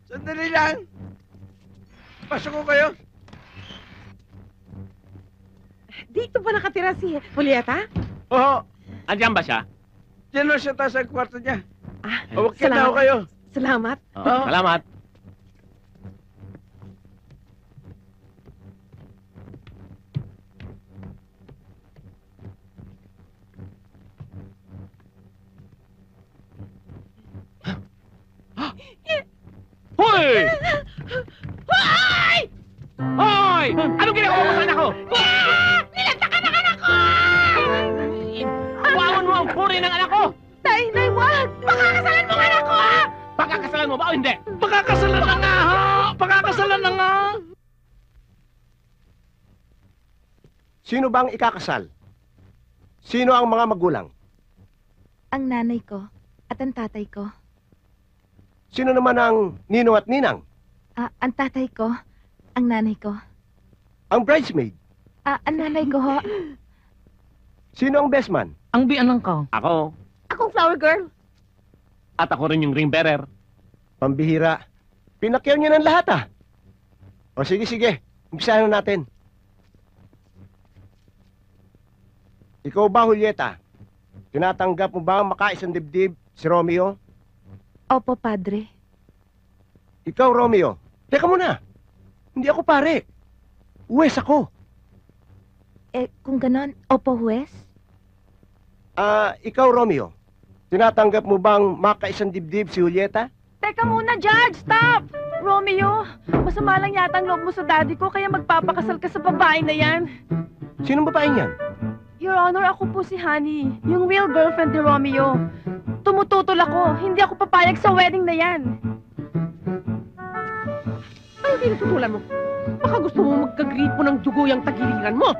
Sandali lang. Pasok ko kayo. Dito ba nakatira si Julieta? Oo. Andiyan ba siya? Diyan lang siya taas ang kwarto niya. Ah, Huwag na ako kayo. Salamat. Oo, salamat. Hoy! Hoy! Hoy! Anong ginagawa mo sa anak ko? Nilantakan ang anak ko! Buwangon mo ang puri ng anak ko! Nay, wag! Pakakasalan mo ang anak ko! Pagkakasalan mo ba o hindi? Pakakasalan na nga, ha? Pakakasalan na nga. Sino bang ikakasal? Sino ang mga magulang? Ang nanay ko at ang tatay ko. Sino naman ang ninong at ninang? Ang tatay ko, ang nanay ko. Ang bridesmaid? Ang nanay ko ho. Sino ang best man? Ang bianang ko. Ako. Akong flower girl. At ako rin yung ring bearer. Pambihira. Pinakyaw niyo ng lahat, ah. O sige. Umpisahan na natin. Ikaw ba, Julieta? Tinatanggap mo ba ang makaisang dibdib si Romeo? Opo, padre. Ikaw, Romeo. Teka muna. Hindi ako pare. Uwes ako. Kung ganon, opo, huwes? Ikaw, Romeo. Tinatanggap mo bang makaisang dibdib si Julieta? Teka muna, Judge! Stop! Romeo, masama lang yata ang loob mo sa daddy ko, kaya magpapakasal ka sa babae na yan. Sinong babaeng yan? Your Honor, ako po si Honey, yung real girlfriend ni Romeo. Tumututol ako, hindi ako papayag sa wedding na yan. Ay, tinututulan mo. Baka gusto mo magkagripo ng dugo yung tagiliran mo.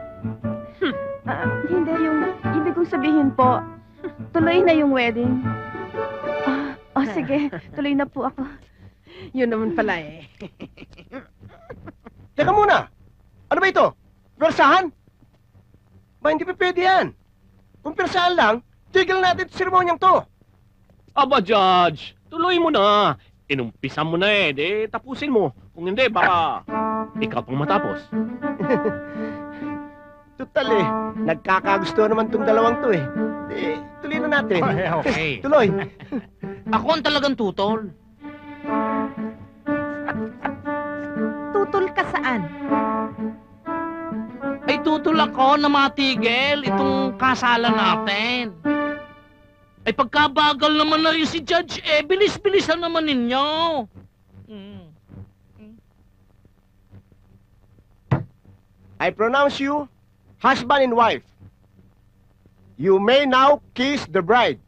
Hindi, yung ibig kong sabihin po, tuloy na yung wedding. Sige, tuloy na po ako. Yun naman pala eh. Teka muna! Ano ba ito? Persahan? Ba, hindi pa pwede yan. Kung persahan lang, tigil natin ito seremonyang to. Aba, Judge. Tuloy mo na. Inumpisan mo na eh. Di, tapusin mo. Kung hindi, baka ikaw pang matapos. Tutal eh. Nagkakagusto naman tong dalawang to eh. Tuloy na natin. Okay. Tuloy. Ako ang talagang tutol. Tutol ka saan? Ay, tutol ako na matigil itong kasalan natin. Ay, pagkabagal naman na rin si Judge, bilis-bilisan naman ninyo. I pronounce you husband and wife. You may now kiss the bride.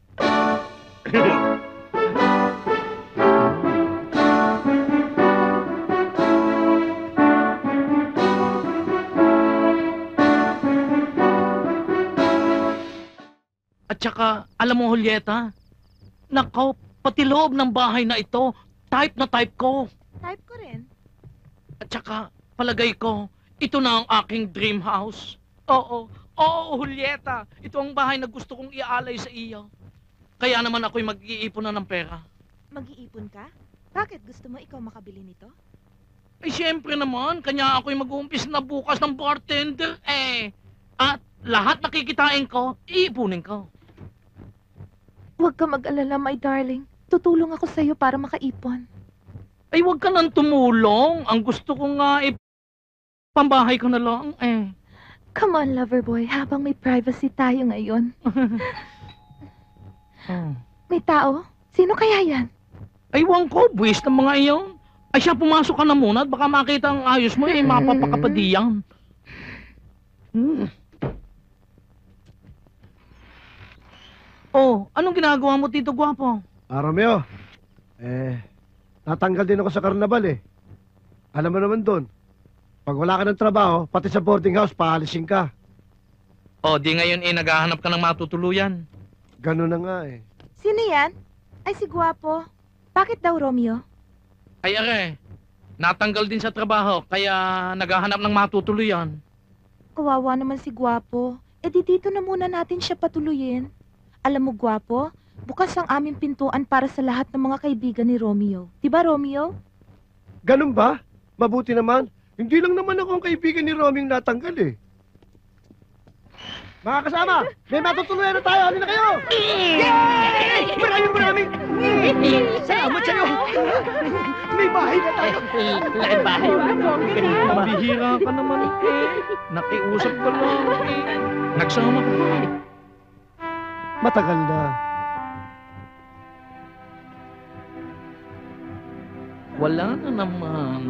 At saka, alam mo, Julieta, nakaw, pati loob ng bahay na ito, type na type ko. Type ko rin. At saka, palagay ko, ito na ang aking dream house. Oo, Julieta, ito ang bahay na gusto kong ialay sa iyo. Kaya naman ako'y mag-iipon na ng pera. Mag-iipon ka? Bakit? Gusto mo ikaw makabili nito? Eh, siyempre naman, kanya ako'y mag-uumpis na bukas ng bartender, At lahat nakikitain ko, iipunin ko. Huwag ka mag-alala, my darling. Tutulong ako sa'yo para makaipon. Ay, huwag ka nang tumulong. Ang gusto ko nga, pambahay ko na lang, Come on, lover boy, habang may privacy tayo ngayon. May tao? Sino kaya yan? Ay, wang ko, buwis ng mga iyon. Ay, siya, pumasok ka na muna at baka makita ang ayos mo, mapapakapadiyan. Oh, anong ginagawa mo, Tito Gwapo? Romeo, natanggal din ako sa karnabal eh. Alam mo naman doon, pag wala ka ng trabaho, pati sa boarding house, paalisin ka. Oh, di ngayon naghahanap ka ng matutuluyan. Ganun na nga eh. Sino yan? Ay, si Gwapo. Bakit daw, Romeo? Ay, natanggal din sa trabaho, kaya naghahanap ng matutuluyan. Kawawa naman si Gwapo. Di dito na muna natin siya patuluyin. Alam mo, Gwapo, bukas ang aming pintuan para sa lahat ng mga kaibigan ni Romeo. Di ba, Romeo? Ganun ba? Mabuti naman. Hindi lang naman ako ang kaibigan ni Roming natanggal eh. Mga kasama, may matutuluyan na tayo. Halina kayo! Yay! Maraming! Salamat sa'yo! May bahay na tayo! Laking bahay. Mabihira ka naman eh. Nakiusap ka lang eh. Nagsama ka pa. Matagal na. Wala na naman.